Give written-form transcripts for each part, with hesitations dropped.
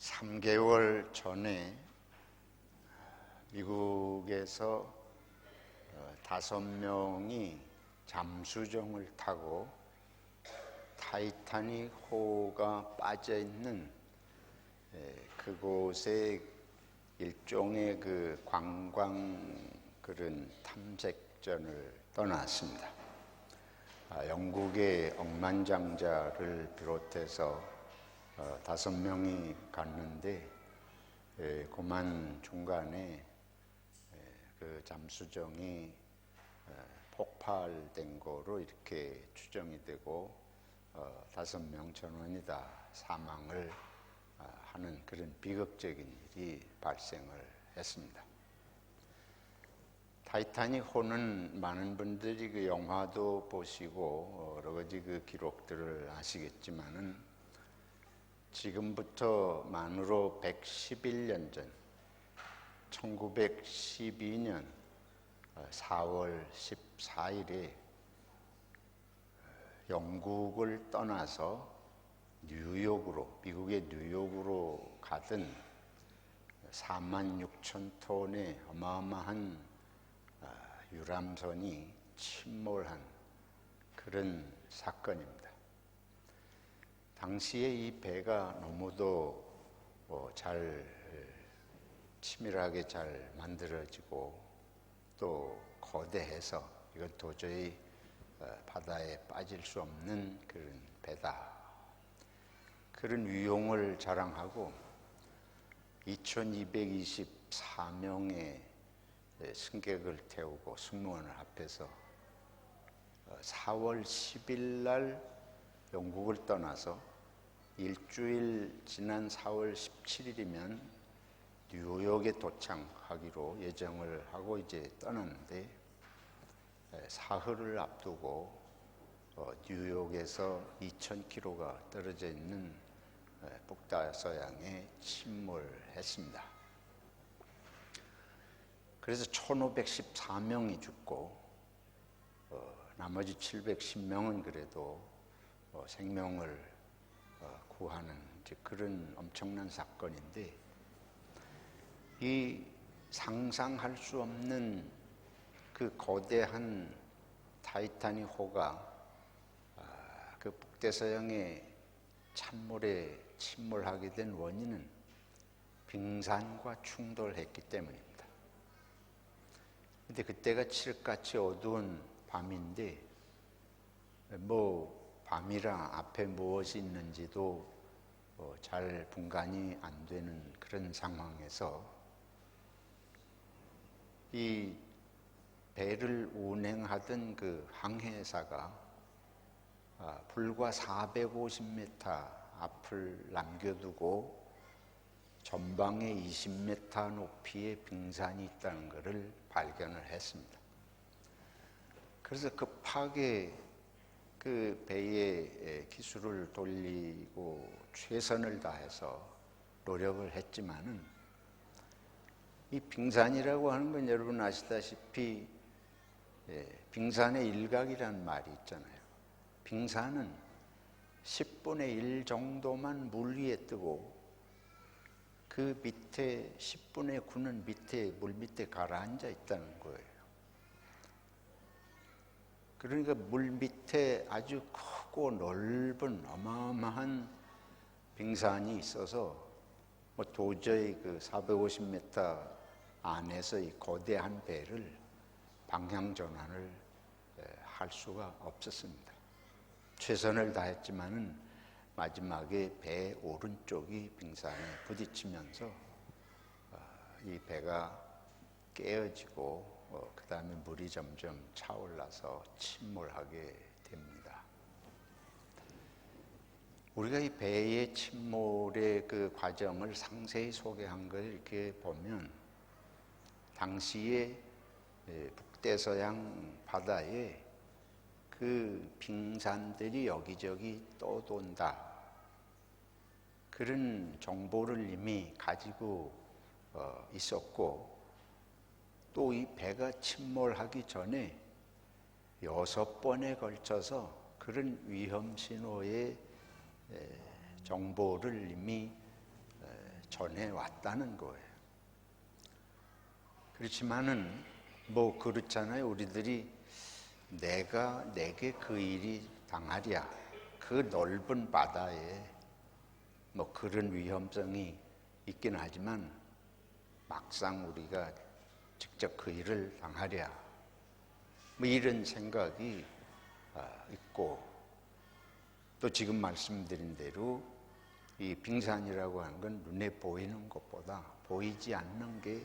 3개월 전에 미국에서 5명이 잠수정을 타고 타이타닉 호가 빠져 있는 그곳에 일종의 그 관광 그런 탐색전을 떠났습니다. 영국의 억만장자를 비롯해서 5명이 갔는데 그만 중간에 그 잠수정이 폭발된 거로 이렇게 추정이 되고 5명 전원이 다 사망을 하는 그런 비극적인 일이 발생을 했습니다. 타이타닉 호는 많은 분들이 그 영화도 보시고 여러 가지 그 기록들을 아시겠지만은 지금부터 만으로 111년 전 1912년 4월 14일에 영국을 떠나서 뉴욕으로, 미국의 뉴욕으로 가던 46,000톤의 어마어마한 유람선이 침몰한 그런 사건입니다. 당시에 이 배가 너무도 잘 치밀하게 잘 만들어지고 또 거대해서 이건 도저히 바다에 빠질 수 없는 그런 배다. 그런 위용을 자랑하고 2224명의 승객을 태우고 승무원을 합해서 4월 10일 날 영국을 떠나서 일주일 지난 4월 17일이면 뉴욕에 도착하기로 예정을 하고 이제 떠났는데 사흘을 앞두고 뉴욕에서 2,000km가 떨어져 있는 북다서양에 침몰했습니다. 그래서 1,514명이 죽고 나머지 710명은 그래도 생명을 구하는 그런 엄청난 사건인데 이 상상할 수 없는 그 거대한 타이타닉 호가 그 북대서양의 찬물에 침몰하게 된 원인은 빙산과 충돌했기 때문입니다. 근데 그때가 칠흑같이 어두운 밤인데 밤이라 앞에 무엇이 있는지도 잘 분간이 안 되는 그런 상황에서 이 배를 운행하던 그 항해사가 불과 450m 앞을 남겨두고 전방에 20m 높이의 빙산이 있다는 것을 발견을 했습니다. 그래서 급하게 그 배의 기술을 돌리고 최선을 다해서 노력을 했지만은 이 빙산이라고 하는 건 여러분 아시다시피 빙산의 일각이라는 말이 있잖아요. 빙산은 10분의 1 정도만 물 위에 뜨고 그 밑에 10분의 9는 밑에 물 밑에 가라앉아 있다는 거예요. 그러니까 물 밑에 아주 크고 넓은 어마어마한 빙산이 있어서 도저히 그 450m 안에서 이 거대한 배를 방향 전환을 할 수가 없었습니다. 최선을 다했지만은 마지막에 배 오른쪽이 빙산에 부딪히면서 이 배가 깨어지고 그 다음에 물이 점점 차올라서 침몰하게 됩니다. 우리가 이 배의 침몰의 그 과정을 상세히 소개한 걸 이렇게 보면 당시에 북대서양 바다에 그 빙산들이 여기저기 떠돈다. 그런 정보를 이미 가지고 있었고 또 이 배가 침몰하기 전에 6번에 걸쳐서 그런 위험 신호의 정보를 이미 전해왔다는 거예요. 그렇지만은 뭐 그렇잖아요. 우리들이 내게 그 일이 당하랴, 그 넓은 바다에 뭐 그런 위험성이 있긴 하지만 막상 우리가 직접 그 일을 당하랴, 뭐 이런 생각이 있고, 또 지금 말씀드린 대로 이 빙산이라고 하는 건 눈에 보이는 것보다 보이지 않는 게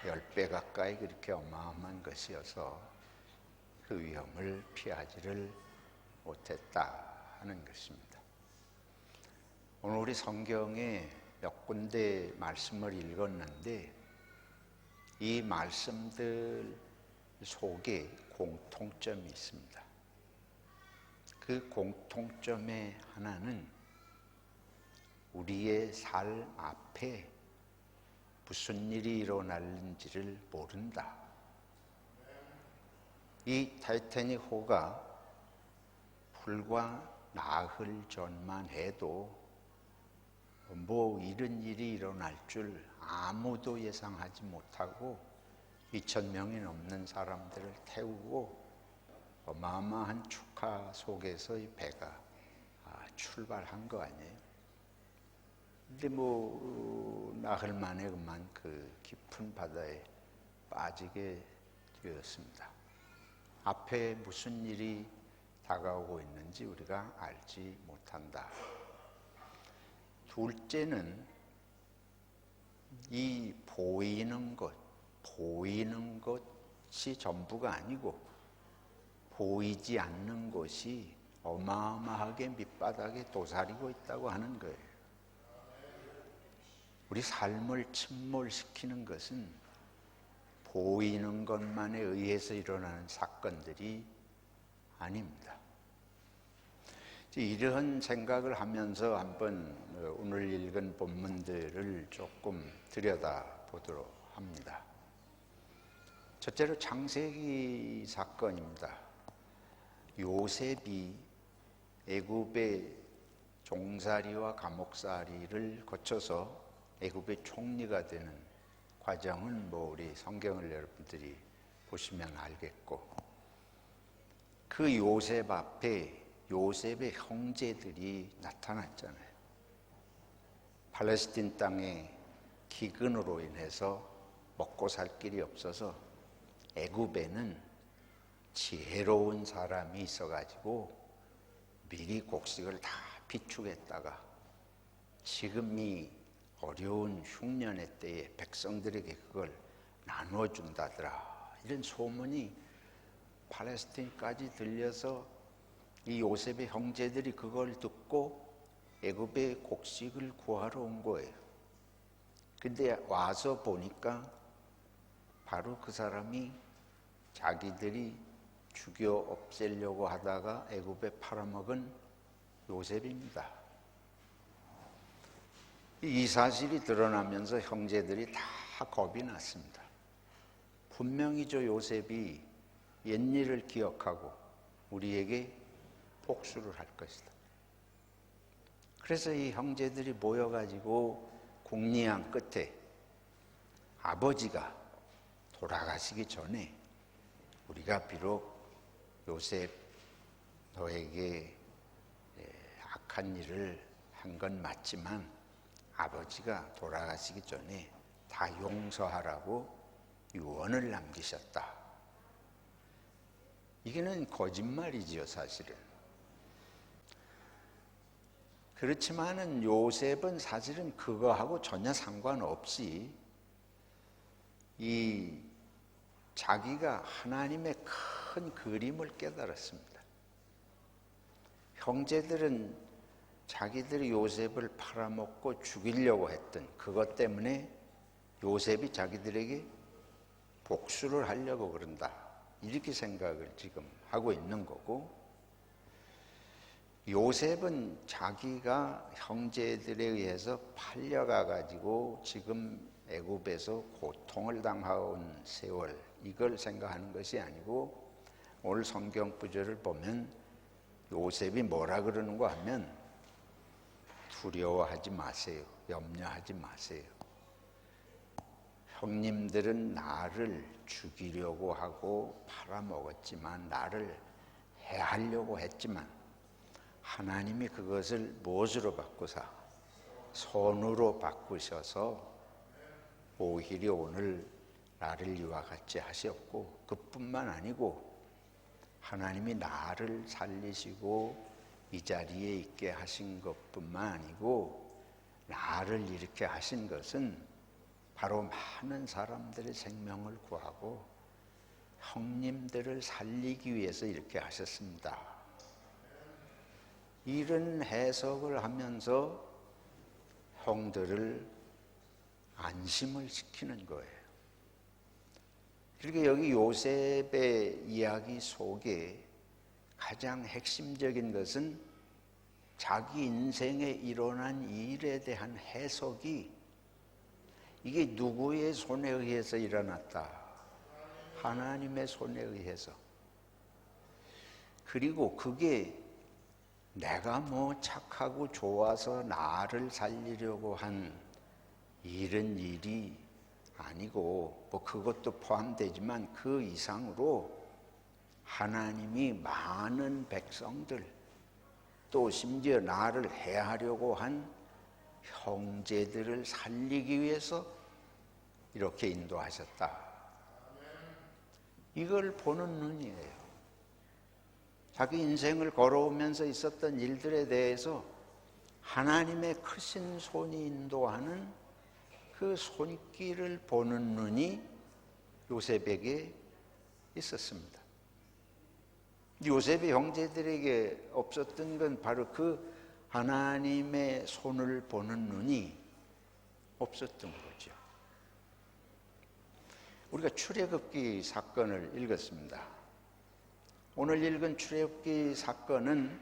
10배 가까이 그렇게 어마어마한 것이어서 그 위험을 피하지를 못했다 하는 것입니다. 오늘 우리 성경에 몇 군데 말씀을 읽었는데 이 말씀들 속에 공통점이 있습니다. 그 공통점의 하나는 우리의 삶 앞에 무슨 일이 일어날는지를 모른다. 이 타이타닉호가 불과 나흘 전만 해도 뭐 이런 일이 일어날 줄 아무도 예상하지 못하고 2,000명이 넘는 사람들을 태우고 어마어마한 축하 속에서 이 배가 출발한 거 아니에요. 근데 뭐 나흘 만에 그만 그 깊은 바다에 빠지게 되었습니다. 앞에 무슨 일이 다가오고 있는지 우리가 알지 못한다. 둘째는 이 보이는 것이 전부가 아니고 보이지 않는 것이 어마어마하게 밑바닥에 도사리고 있다고 하는 거예요. 우리 삶을 침몰시키는 것은 보이는 것만에 의해서 일어나는 사건들이 아닙니다. 이러한 생각을 하면서 한번 오늘 읽은 본문들을 조금 들여다보도록 합니다. 첫째로 창세기 사건입니다. 요셉이 애굽의 종살이와 감옥살이를 거쳐서 애굽의 총리가 되는 과정은 뭐 우리 성경을 여러분들이 보시면 알겠고, 그 요셉 앞에 요셉의 형제들이 나타났잖아요. 팔레스틴 땅에 기근으로 인해서 먹고 살 길이 없어서 애굽에는 지혜로운 사람이 있어가지고 미리 곡식을 다 비축했다가 지금 이 어려운 흉년의 때에 백성들에게 그걸 나눠준다더라, 이런 소문이 팔레스틴까지 들려서 이 요셉의 형제들이 그걸 듣고 애굽의 곡식을 구하러 온 거예요. 근데 와서 보니까 바로 그 사람이 자기들이 죽여 없애려고 하다가 애굽에 팔아먹은 요셉입니다. 이 사실이 드러나면서 형제들이 다 겁이 났습니다. 분명히 저 요셉이 옛일을 기억하고 우리에게 복수를 할 것이다. 그래서 이 형제들이 모여가지고 궁리한 끝에 아버지가 돌아가시기 전에 우리가 비록 요셉 너에게 악한 일을 한 건 맞지만 아버지가 돌아가시기 전에 다 용서하라고 유언을 남기셨다. 이게는 거짓말이지요, 사실은. 그렇지만은 요셉은 사실은 그거하고 전혀 상관없이 이 자기가 하나님의 큰 그림을 깨달았습니다. 형제들은 자기들이 요셉을 팔아먹고 죽이려고 했던 그것 때문에 요셉이 자기들에게 복수를 하려고 그런다, 이렇게 생각을 지금 하고 있는 거고, 요셉은 자기가 형제들에 의해서 팔려가 가지고 지금 애굽에서 고통을 당해온 세월, 이걸 생각하는 것이 아니고, 오늘 성경 구절을 보면 요셉이 뭐라 그러는가 하면 두려워하지 마세요. 염려하지 마세요. 형님들은 나를 죽이려고 하고 팔아먹었지만, 나를 해하려고 했지만, 하나님이 그것을 무엇으로 바꾸사? 손으로 바꾸셔서 오히려 오늘 나를 이와 같이 하셨고, 그뿐만 아니고 하나님이 나를 살리시고 이 자리에 있게 하신 것뿐만 아니고, 나를 이렇게 하신 것은 바로 많은 사람들의 생명을 구하고 형님들을 살리기 위해서 이렇게 하셨습니다. 이런 해석을 하면서 형들을 안심을 시키는 거예요. 그리고 여기 요셉의 이야기 속에 가장 핵심적인 것은 자기 인생에 일어난 일에 대한 해석이, 이게 누구의 손에 의해서 일어났다? 하나님의 손에 의해서. 그리고 그게 내가 뭐 착하고 좋아서 나를 살리려고 한 이런 일이 아니고, 뭐 그것도 포함되지만 그 이상으로 하나님이 많은 백성들, 또 심지어 나를 해하려고 한 형제들을 살리기 위해서 이렇게 인도하셨다. 이걸 보는 눈이에요. 자기 인생을 걸어오면서 있었던 일들에 대해서 하나님의 크신 손이 인도하는 그 손길을 보는 눈이 요셉에게 있었습니다. 요셉의 형제들에게 없었던 건 바로 그 하나님의 손을 보는 눈이 없었던 거죠. 우리가 출애굽기 사건을 읽었습니다. 오늘 읽은 출애굽기 사건은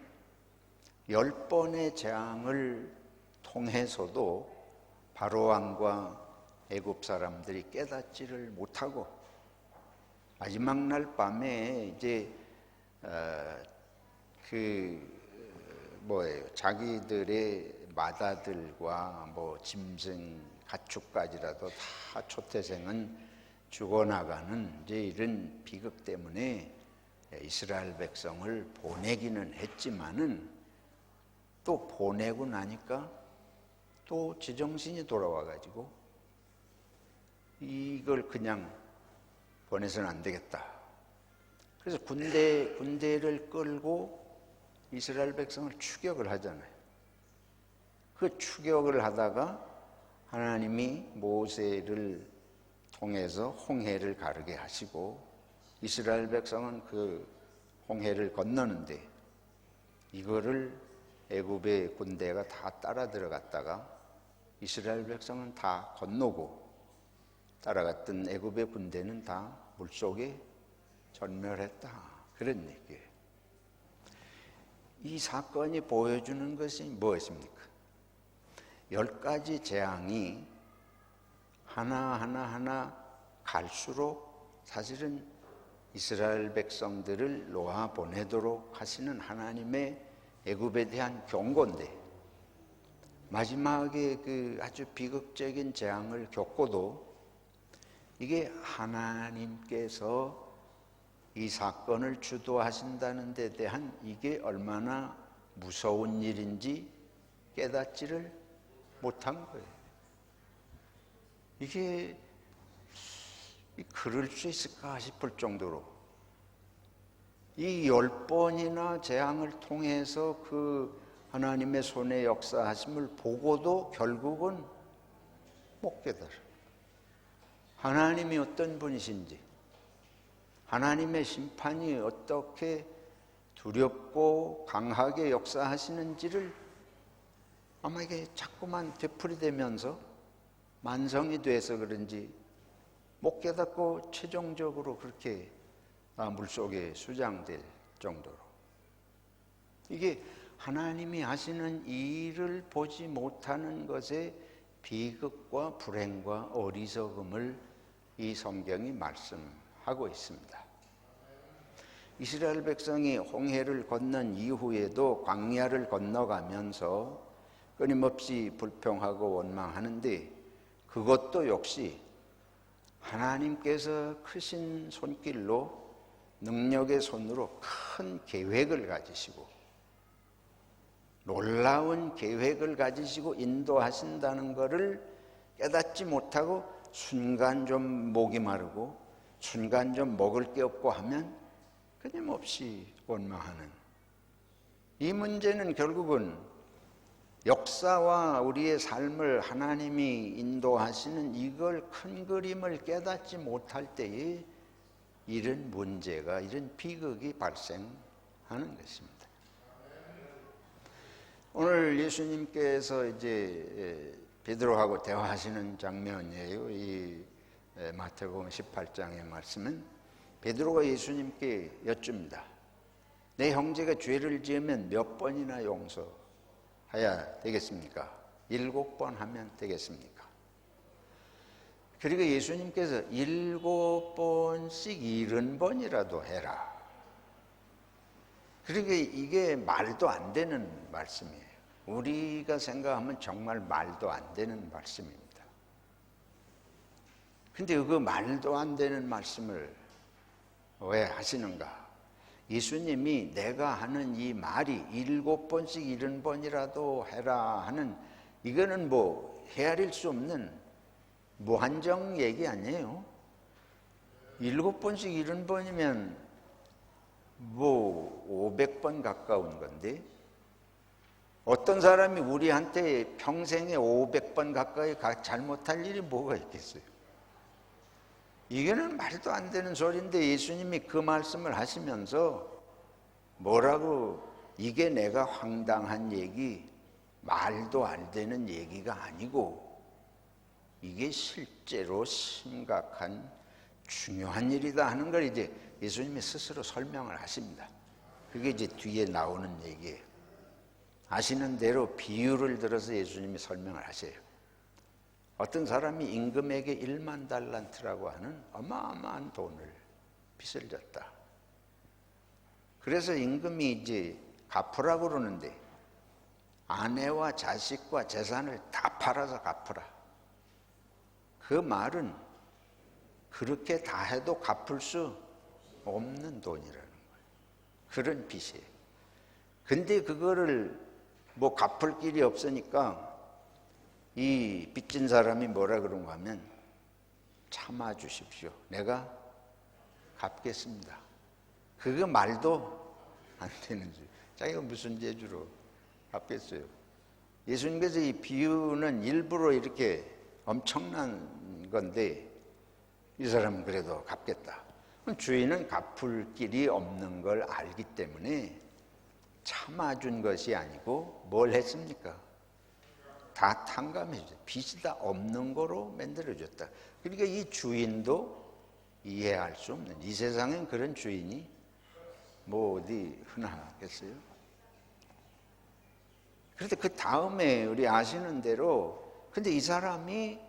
10번의 재앙을 통해서도 바로왕과 애굽 사람들이 깨닫지를 못하고, 마지막 날 밤에 이제 자기들의 마다들과 뭐 짐승 가축까지라도 다 초태생은 죽어나가는 이제 이런 비극 때문에 이스라엘 백성을 보내기는 했지만은, 또 보내고 나니까 또 지정신이 돌아와 가지고 이걸 그냥 보내서는 안 되겠다. 그래서 군대를 끌고 이스라엘 백성을 추격을 하잖아요. 그 추격을 하다가 하나님이 모세를 통해서 홍해를 가르게 하시고, 이스라엘 백성은 그 홍해를 건너는데, 이거를 애굽의 군대가 다 따라 들어갔다가 이스라엘 백성은 다 건너고, 따라갔던 애굽의 군대는 다 물속에 전멸했다. 그런 얘기예요. 이 사건이 보여주는 것이 무엇입니까? 10가지 재앙이 하나하나 갈수록 사실은 이스라엘 백성들을 놓아보내도록 하시는 하나님의 애굽에 대한 경고인데, 마지막에 그 아주 비극적인 재앙을 겪고도 이게 하나님께서 이 사건을 주도하신다는 데 대한 이게 얼마나 무서운 일인지 깨닫지를 못한 거예요. 이게 그럴 수 있을까 싶을 정도로 이 10번이나 재앙을 통해서 그 하나님의 손의 역사하심을 보고도 결국은 못 깨달아. 하나님이 어떤 분이신지, 하나님의 심판이 어떻게 두렵고 강하게 역사하시는지를 아마 이게 자꾸만 되풀이되면서 만성이 돼서 그런지 못 깨닫고 최종적으로 그렇게 물속에 수장될 정도로, 이게 하나님이 하시는 일을 보지 못하는 것의 비극과 불행과 어리석음을 이 성경이 말씀하고 있습니다. 이스라엘 백성이 홍해를 건넌 이후에도 광야를 건너가면서 끊임없이 불평하고 원망하는데 그것도 역시 하나님께서 크신 손길로 능력의 손으로 큰 계획을 가지시고 놀라운 계획을 가지시고 인도하신다는 것을 깨닫지 못하고 순간 좀 목이 마르고 순간 좀 먹을 게 없고 하면 끊임없이 원망하는 이 문제는 결국은 역사와 우리의 삶을 하나님이 인도하시는 이걸 큰 그림을 깨닫지 못할 때에 이런 문제가, 이런 비극이 발생하는 것입니다. 오늘 예수님께서 이제 베드로하고 대화하시는 장면이에요. 이 마태복음 18장의 말씀은 베드로가 예수님께 여쭙니다. 내 형제가 죄를 지으면 몇 번이나 용서해야 되겠습니까? 7번 하면 되겠습니까? 그리고 예수님께서 7번씩 70번이라도 해라. 그러니까 이게 말도 안 되는 말씀이에요. 우리가 생각하면 정말 말도 안 되는 말씀입니다. 근데 그 말도 안 되는 말씀을 왜 하시는가? 예수님이 내가 하는 이 말이 7번씩 70번이라도 해라 하는 이거는 뭐 헤아릴 수 없는 무한정 얘기 아니에요. 7번씩 70번이면 뭐 500번 가까운 건데 어떤 사람이 우리한테 평생에 500번 가까이 잘못할 일이 뭐가 있겠어요? 이거는 말도 안 되는 소리인데 예수님이 그 말씀을 하시면서 뭐라고 이게 내가 황당한 얘기, 말도 안 되는 얘기가 아니고 이게 실제로 심각한 중요한 일이다 하는 걸 이제 예수님이 스스로 설명을 하십니다. 그게 이제 뒤에 나오는 얘기예요. 아시는 대로 비유를 들어서 예수님이 설명을 하세요. 어떤 사람이 임금에게 1만 달란트라고 하는 어마어마한 돈을 빚을 졌다. 그래서 임금이 이제 갚으라고 그러는데 아내와 자식과 재산을 다 팔아서 갚으라. 그 말은 그렇게 다 해도 갚을 수 없는 돈이라는 거예요. 그런 빚이에요. 근데 그거를 뭐 갚을 길이 없으니까 이 빚진 사람이 뭐라 그런가 하면 참아 주십시오. 내가 갚겠습니다. 그거 말도 안 되는 줄. 자기가 무슨 재주로 갚겠어요. 예수님께서 이 비유는 일부러 이렇게 엄청난 건데 이 사람은 그래도 갚겠다. 주인은 갚을 길이 없는 걸 알기 때문에 참아준 것이 아니고 뭘 했습니까? 다 탕감해줬다. 빚이 다 없는 거로 만들어줬다. 그러니까 이 주인도 이해할 수 없는, 이 세상엔 그런 주인이 뭐 어디 흔하겠어요? 그런데 그 다음에 우리 아시는 대로 근데 이 사람이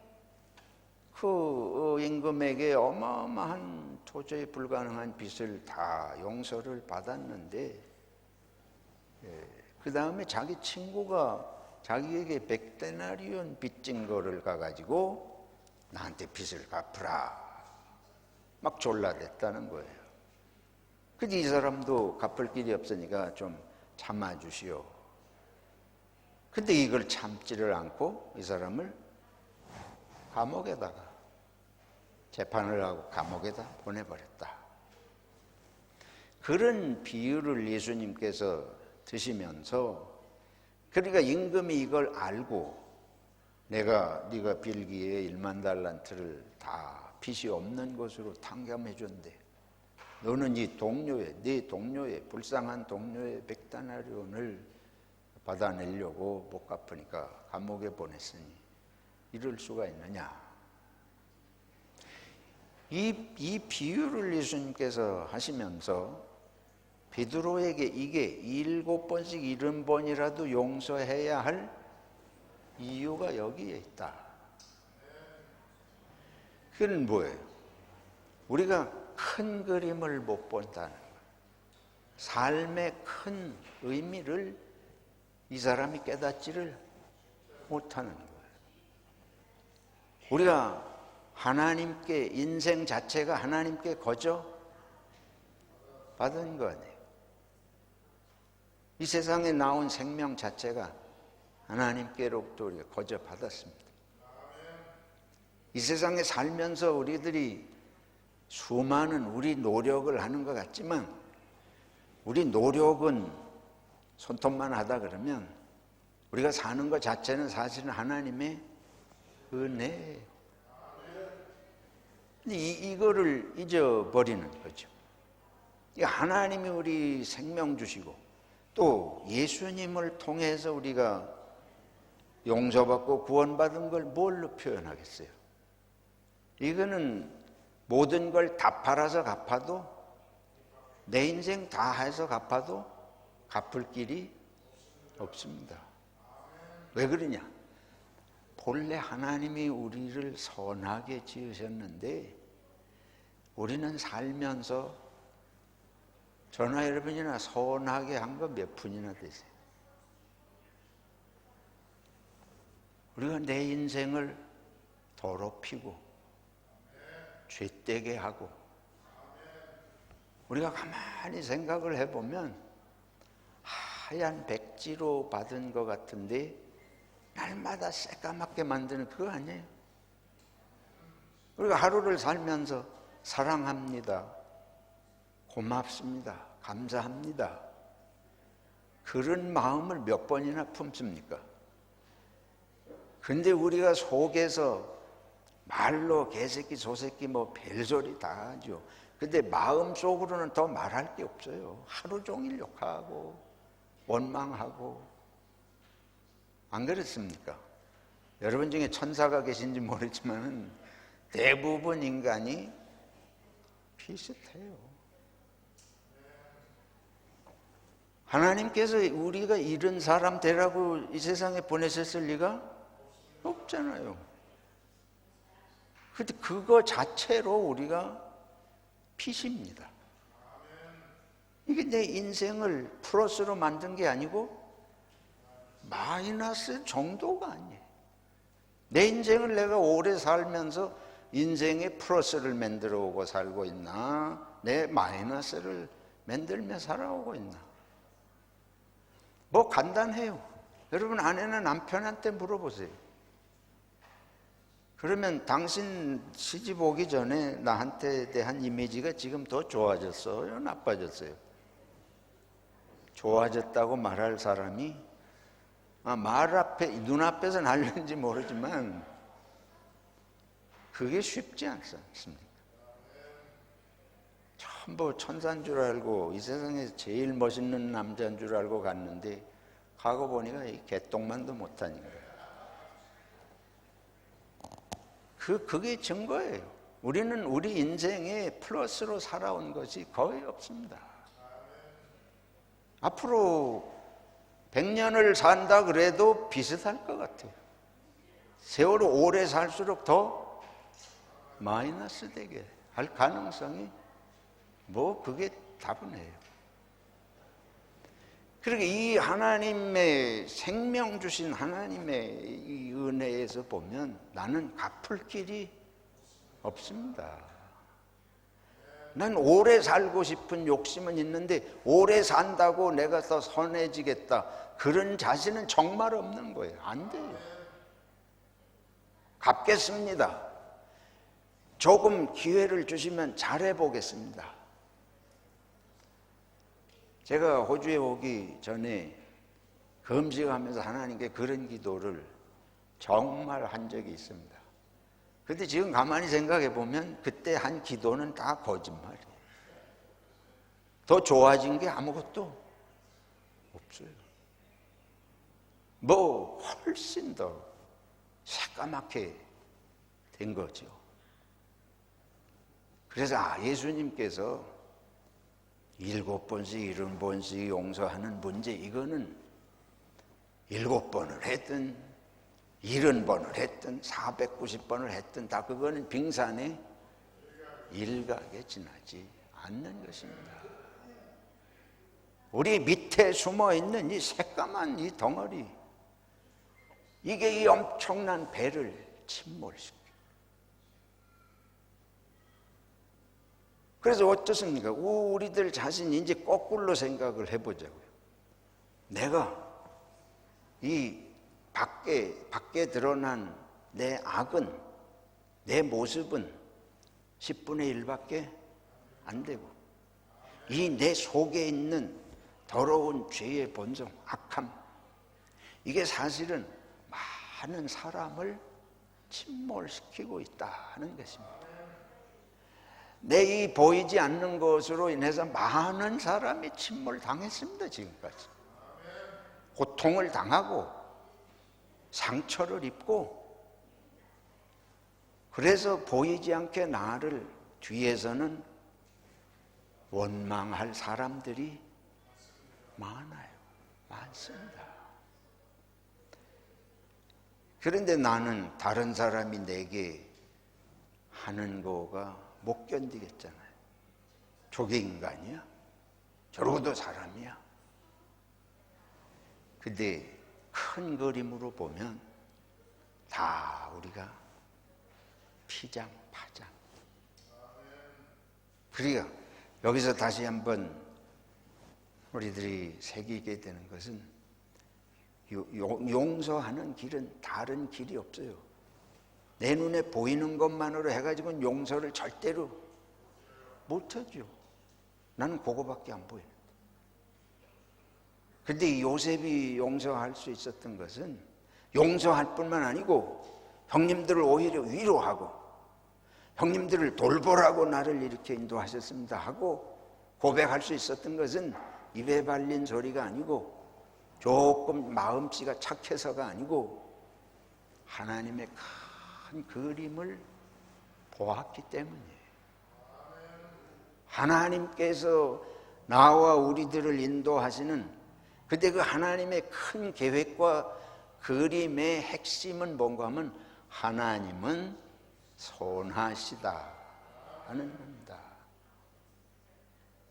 그 임금에게 어마어마한 도저히 불가능한 빚을 다 용서를 받았는데 그 다음에 자기 친구가 자기에게 100데나리온 빚진 거를 가가지고 나한테 빚을 갚으라 막 졸라댔다는 거예요. 근데 이 사람도 갚을 길이 없으니까 좀 참아주시오. 근데 이걸 참지를 않고 이 사람을 감옥에다가 재판을 하고 감옥에다 보내버렸다. 그런 비유를 예수님께서 드시면서 그러니까 임금이 이걸 알고 네가 빌기에 1만 달란트를 다 빚이 없는 것으로 탕감해 줬는데 너는 이 동료의 네 동료의 불쌍한 동료의 100데나리온을 받아내려고 못 갚으니까 감옥에 보냈으니 이럴 수가 있느냐. 이 비유를 예수님께서 하시면서 베드로에게 이게 7번씩 70번이라도 용서해야 할 이유가 여기에 있다. 그건 뭐예요? 우리가 큰 그림을 못 본다는 거예요. 삶의 큰 의미를 이 사람이 깨닫지를 못하는 거예요. 우리가 하나님께 인생 자체가 하나님께 거저 받은 거 아니에요. 이 세상에 나온 생명 자체가 하나님께로부터 우리가 거저 받았습니다. 이 세상에 살면서 우리들이 수많은 우리 노력을 하는 것 같지만 우리 노력은 손톱만 하다 그러면 우리가 사는 것 자체는 사실은 하나님의 은혜예요. 근데 이거를 잊어버리는 거죠. 하나님이 우리 생명 주시고 또 예수님을 통해서 우리가 용서받고 구원받은 걸 뭘로 표현하겠어요? 이거는 모든 걸 다 팔아서 갚아도 내 인생 다 해서 갚아도 갚을 길이 없습니다. 왜 그러냐? 본래 하나님이 우리를 선하게 지으셨는데 우리는 살면서 저나 여러분이나 선하게 한 거 몇 푼이나 되세요? 우리가 내 인생을 더럽히고 죄되게 하고 우리가 가만히 생각을 해보면 하얀 백지로 받은 것 같은데 날마다 새까맣게 만드는 그거 아니에요. 우리가 하루를 살면서 사랑합니다, 고맙습니다, 감사합니다 그런 마음을 몇 번이나 품습니까? 근데 우리가 속에서 말로 개새끼 소새끼 뭐 별소리 다 하죠. 근데 마음속으로는 더 말할 게 없어요. 하루 종일 욕하고 원망하고. 안 그렇습니까? 여러분 중에 천사가 계신지 모르지만 대부분 인간이 비슷해요. 하나님께서 우리가 이런 사람 되라고 이 세상에 보내셨을 리가 없잖아요. 근데 그거 자체로 우리가 빚입니다. 이게 내 인생을 플러스로 만든 게 아니고 마이너스 정도가 아니에요. 내 인생을 내가 오래 살면서 인생의 플러스를 만들어 오고 살고 있나, 내 마이너스를 만들며 살아오고 있나. 뭐 간단해요. 여러분 아내나 남편한테 물어보세요. 그러면 당신 시집 오기 전에 나한테 대한 이미지가 지금 더 좋아졌어요? 나빠졌어요? 좋아졌다고 말할 사람이 말 앞에, 눈앞에서는 알는지 모르지만 그게 쉽지 않습니다. 전부 천사인 줄 알고 이 세상에서 제일 멋있는 남자인 줄 알고 갔는데 가고 보니까 이 개똥만도 못하니까. 그게 증거예요. 우리는 우리 인생에 플러스로 살아온 것이 거의 없습니다. 앞으로 100년을 산다 그래도 비슷할 것 같아요. 세월을 오래 살수록 더 마이너스 되게 할 가능성이 뭐 그게 다분해요. 그러니까 이 하나님의 생명 주신 하나님의 이 은혜에서 보면 나는 갚을 길이 없습니다. 난 오래 살고 싶은 욕심은 있는데 오래 산다고 내가 더 선해지겠다 그런 자신은 정말 없는 거예요. 안 돼요. 갚겠습니다. 조금 기회를 주시면 잘해보겠습니다. 제가 호주에 오기 전에 금식하면서 하나님께 그런 기도를 정말 한 적이 있습니다. 그런데 지금 가만히 생각해 보면 그때 한 기도는 다 거짓말이에요. 더 좋아진 게 아무것도 없어요. 뭐 훨씬 더 새까맣게 된 거죠. 그래서 예수님께서 7번씩 70번씩 용서하는 문제, 이거는 7번을 했든 70번을 했든 490번을 했든 다 그거는 빙산의 일각에 지나지 않는 것입니다. 우리 밑에 숨어있는 이 새까만 이 덩어리, 이게 이 엄청난 배를 침몰시켜요. 그래서 어떻습니까? 우리들 자신이 이제 거꾸로 생각을 해보자고요. 내가 이 밖에 드러난 내 악은, 내 모습은 10분의 1밖에 안 되고, 이 내 속에 있는 더러운 죄의 본성, 악함, 이게 사실은 많은 사람을 침몰시키고 있다는 것입니다. 내 이 보이지 않는 것으로 인해서 많은 사람이 침몰당했습니다. 지금까지 고통을 당하고 상처를 입고, 그래서 보이지 않게 나를 뒤에서는 원망할 사람들이 많습니다. 그런데 나는 다른 사람이 내게 하는 거가 못 견디겠잖아요. 저게 인간이야? 저러고도 사람이야? 근데 큰 그림으로 보면 다 우리가 피장파장. 그러니까 여기서 다시 한번 우리들이 새기게 되는 것은 용서하는 길은 다른 길이 없어요. 내 눈에 보이는 것만으로 해가지고는 용서를 절대로 못하죠. 나는 그거밖에 안 보이는데. 근데 요셉이 용서할 수 있었던 것은 용서할 뿐만 아니고 형님들을 오히려 위로하고 형님들을 돌보라고 나를 이렇게 인도하셨습니다 하고 고백할 수 있었던 것은 입에 발린 소리가 아니고 조금 마음씨가 착해서가 아니고 하나님의 큰 그림을 보았기 때문이에요. 하나님께서 나와 우리들을 인도하시는, 근데 그 하나님의 큰 계획과 그림의 핵심은 뭔가 하면 하나님은 선하시다 하는 겁니다.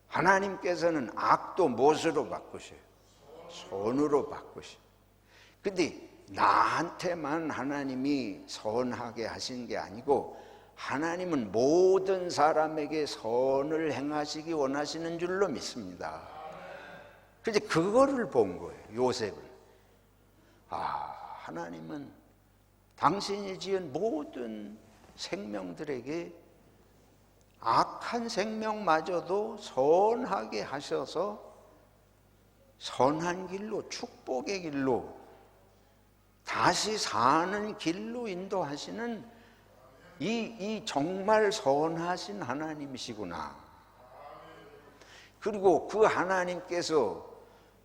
하나님께서는 악도 무엇으로 바꾸셔요? 선으로 바꾸셔요. 근데 나한테만 하나님이 선하게 하신 게 아니고 하나님은 모든 사람에게 선을 행하시기 원하시는 줄로 믿습니다. 그래서 그거를 본 거예요. 요셉은. 하나님은 당신이 지은 모든 생명들에게 악한 생명마저도 선하게 하셔서 선한 길로, 축복의 길로, 다시 사는 길로 인도하시는 이 정말 선하신 하나님이시구나. 그리고 그 하나님께서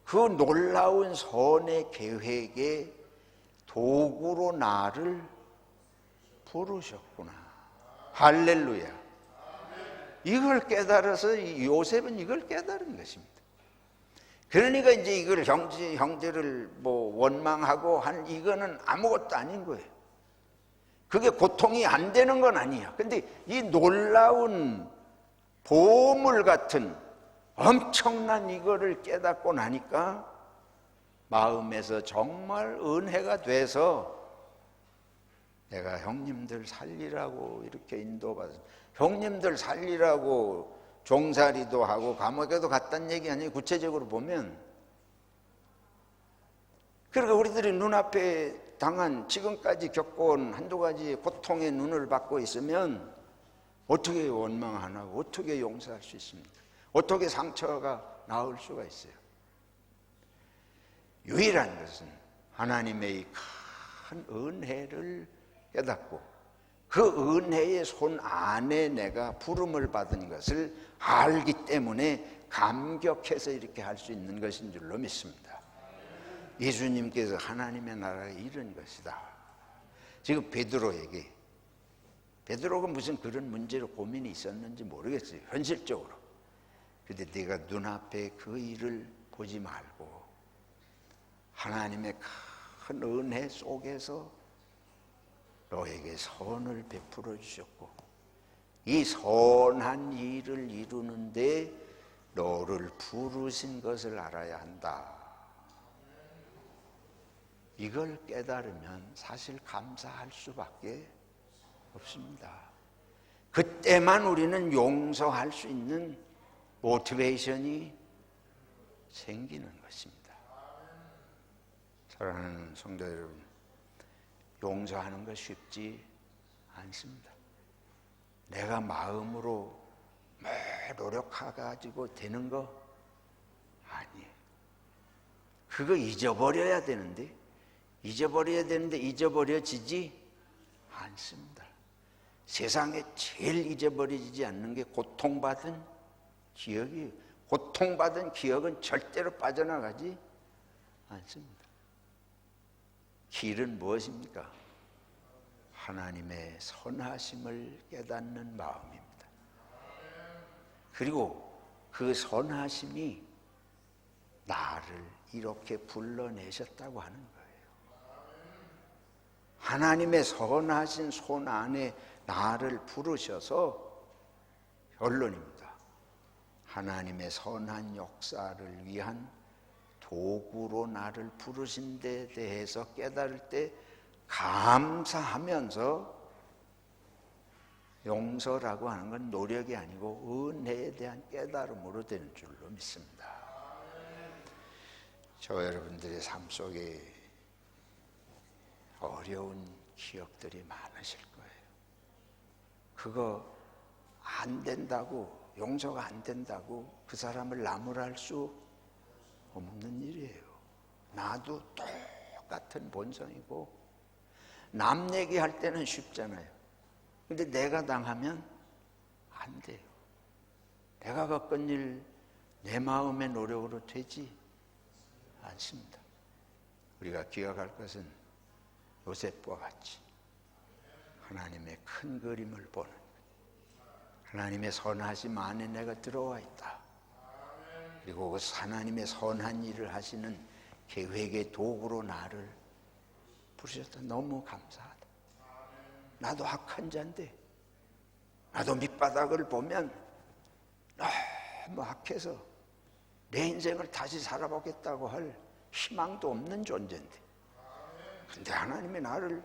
그 놀라운 선의 계획의 도구로 나를 부르셨구나. 할렐루야. 이걸 깨달아서 요셉은 이걸 깨달은 것입니다. 그러니까 이제 이걸 형제를 원망하고 한 이거는 아무것도 아닌 거예요. 그게 고통이 안 되는 건 아니야. 근데 이 놀라운 보물 같은 엄청난 이거를 깨닫고 나니까 마음에서 정말 은혜가 돼서 내가 형님들 살리라고 이렇게 인도받아서, 형님들 살리라고 종살이도 하고 감옥에도 갔다는 얘기 아니에요. 구체적으로 보면. 그러니까 우리들이 눈앞에 당한, 지금까지 겪어온 한두 가지 고통의 눈을 받고 있으면 어떻게 원망 안 하고 어떻게 용서할 수 있습니까? 어떻게 상처가 나을 수가 있어요? 유일한 것은 하나님의 큰 은혜를 깨닫고 그 은혜의 손 안에 내가 부름을 받은 것을 알기 때문에 감격해서 이렇게 할 수 있는 것인 줄로 믿습니다. 예수님께서 하나님의 나라가 이런 것이다. 지금 베드로에게, 베드로가 무슨 그런 문제로 고민이 있었는지 모르겠어요. 현실적으로. 그런데 네가 눈앞에 그 일을 보지 말고 하나님의 큰 은혜 속에서 너에게 선을 베풀어 주셨고 이 선한 일을 이루는데 너를 부르신 것을 알아야 한다. 이걸 깨달으면 사실 감사할 수밖에 없습니다. 그때만 우리는 용서할 수 있는 모티베이션이 생기는 것입니다. 사랑하는 성도 여러분, 용서하는 거 쉽지 않습니다. 내가 마음으로 노력해가지고 되는 거 아니에요. 그거 잊어버려야 되는데 잊어버려지지 않습니다. 세상에 제일 잊어버리지 않는 게 고통받은 기억이에요. 고통받은 기억은 절대로 빠져나가지 않습니다. 길은 무엇입니까? 하나님의 선하심을 깨닫는 마음입니다. 그리고 그 선하심이 나를 이렇게 불러내셨다고 하는 거예요. 하나님의 선하신 손 안에 나를 부르셔서 결론입니다. 하나님의 선한 역사를 위한 도구로 나를 부르신 데 대해서 깨달을 때 감사하면서, 용서라고 하는 건 노력이 아니고 은혜에 대한 깨달음으로 되는 줄로 믿습니다. 저 여러분들의 삶 속에 어려운 기억들이 많으실 거예요. 그거 안 된다고, 용서가 안 된다고 그 사람을 나무랄 수 없는 일이에요. 나도 똑같은 본성이고, 남 얘기할 때는 쉽잖아요. 근데 내가 당하면 안 돼요. 내가 겪은 일 내 마음의 노력으로 되지 않습니다. 우리가 기억할 것은 요셉과 같이 하나님의 큰 그림을 보는, 하나님의 선하심 안에 내가 들어와 있다. 그리고 그 하나님의 선한 일을 하시는 계획의 도구로 나를 부르셨다. 너무 감사하다. 나도 악한 자인데, 나도 밑바닥을 보면 너무 악해서 내 인생을 다시 살아보겠다고 할 희망도 없는 존재인데, 그런데 하나님이 나를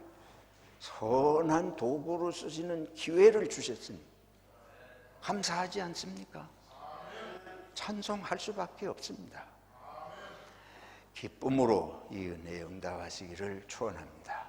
선한 도구로 쓰시는 기회를 주셨으니 감사하지 않습니까? 찬송할 수밖에 없습니다. 기쁨으로 이 은혜에 응답하시기를 축원합니다.